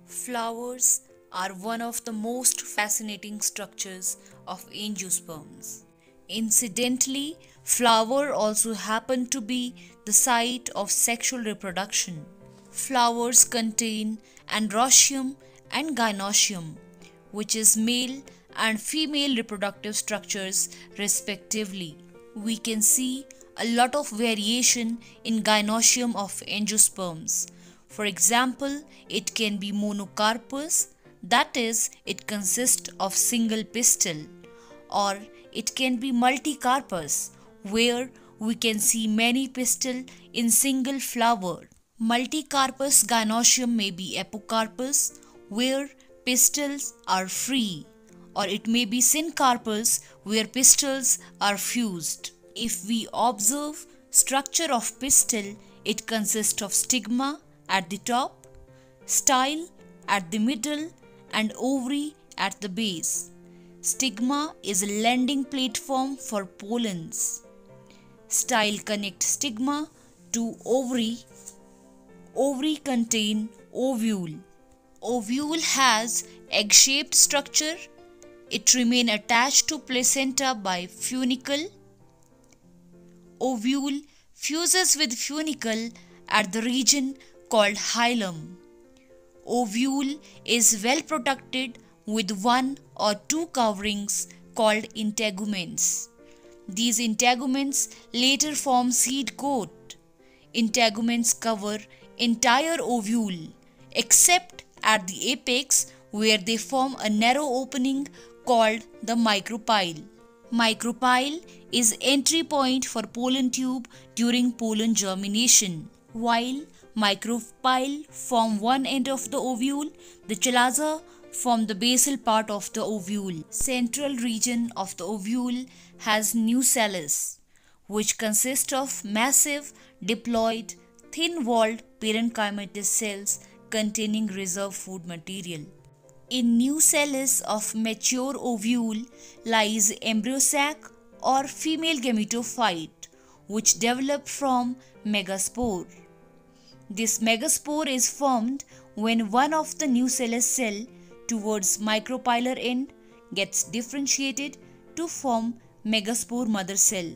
Flowers are one of the most fascinating structures of angiosperms. Incidentally, flower also happen to be the site of sexual reproduction. Flowers contain androecium and gynoecium, which is male and female reproductive structures respectively. We can see a lot of variation in gynoecium of angiosperms. For example, it can be monocarpous, that is, it consists of single pistil, or it can be multicarpous, where we can see many pistil in single flower. Multicarpous gynoecium may be apocarpous, where pistils are free, or it may be syncarpous, where pistils are fused. If we observe structure of pistil, it consists of stigma at the top, style at the middle, and ovary at the base. Stigma is a landing platform for pollens. Style connects stigma to ovary. Ovary contain ovule. Ovule has egg-shaped structure. It remain attached to placenta by funicle. Ovule fuses with funicle at the region called hilum. Ovule is well protected with one or two coverings called integuments. These integuments later form seed coat. Integuments cover entire ovule except at the apex where they form a narrow opening called the micropyle. Micropyle is entry point for pollen tube during pollen germination. While micropyle form one end of the ovule, the chalaza form the basal part of the ovule. Central region of the ovule has nucellus, which consists of massive, diploid, thin-walled parenchymatous cells containing reserve food material. In nucellus of mature ovule lies embryo sac or female gametophyte, which develop from megaspore. This megaspore is formed when one of the nucellus cell towards micropylar end gets differentiated to form megaspore mother cell,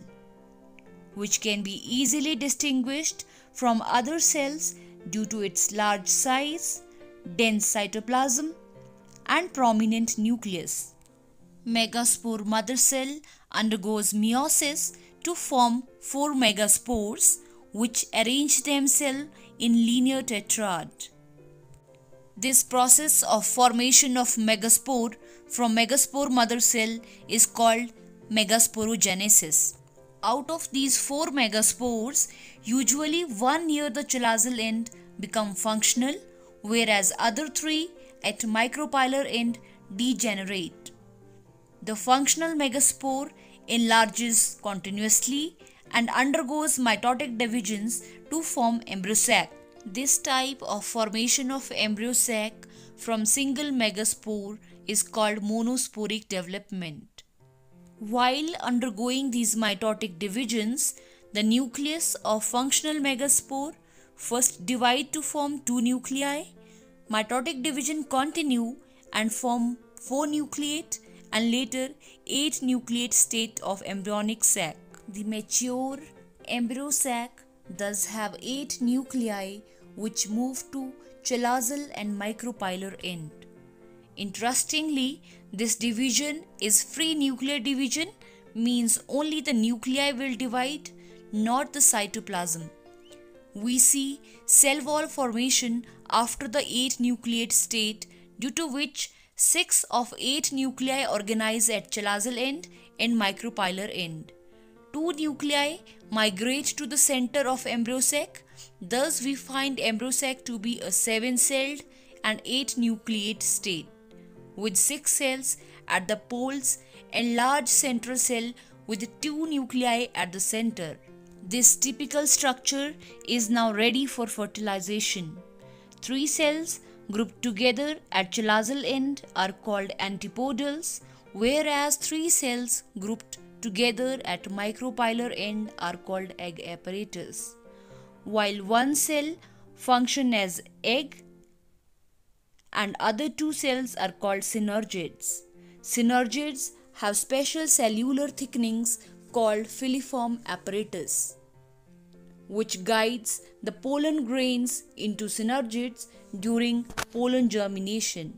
which can be easily distinguished from other cells due to its large size, dense cytoplasm, and prominent nucleus. Megaspore mother cell undergoes meiosis to form 4 megaspores, which arrange themselves in linear tetrad. This process of formation of megaspore from megaspore mother cell is called megasporogenesis. Out of these 4 megaspores, usually one near the chalazal end become functional, whereas other 3 at micropylar end degenerate. The functional megaspore enlarges continuously and undergoes mitotic divisions to form embryo sac. This type of formation of embryo sac from single megaspore is called monosporic development. While undergoing these mitotic divisions, the nucleus of functional megaspore first divide to form 2 nuclei. Mitotic division continue and form 4 nucleate and later 8 nucleate state of embryonic sac. The mature embryo sac thus have 8 nuclei which move to chalazal and micropylar end. Interestingly, this division is free nuclear division, means only the nuclei will divide, not the cytoplasm. We see cell wall formation after the 8 nucleate state, due to which 6 of 8 nuclei organize at chalazal end and micropylar end. 2 nuclei migrate to the center of embryo sac. Thus we find embryo sac to be a 7-celled and 8 nucleate state, with 6 cells at the poles and large central cell with 2 nuclei at the center. This typical structure is now ready for fertilization. 3 cells grouped together at chalazal end are called antipodals, whereas 3 cells grouped together at micropylar end are called egg apparatus. While one cell function as egg and other two cells are called synergids. Synergids have special cellular thickenings called filiform apparatus, which guides the pollen grains into synergids during pollen germination.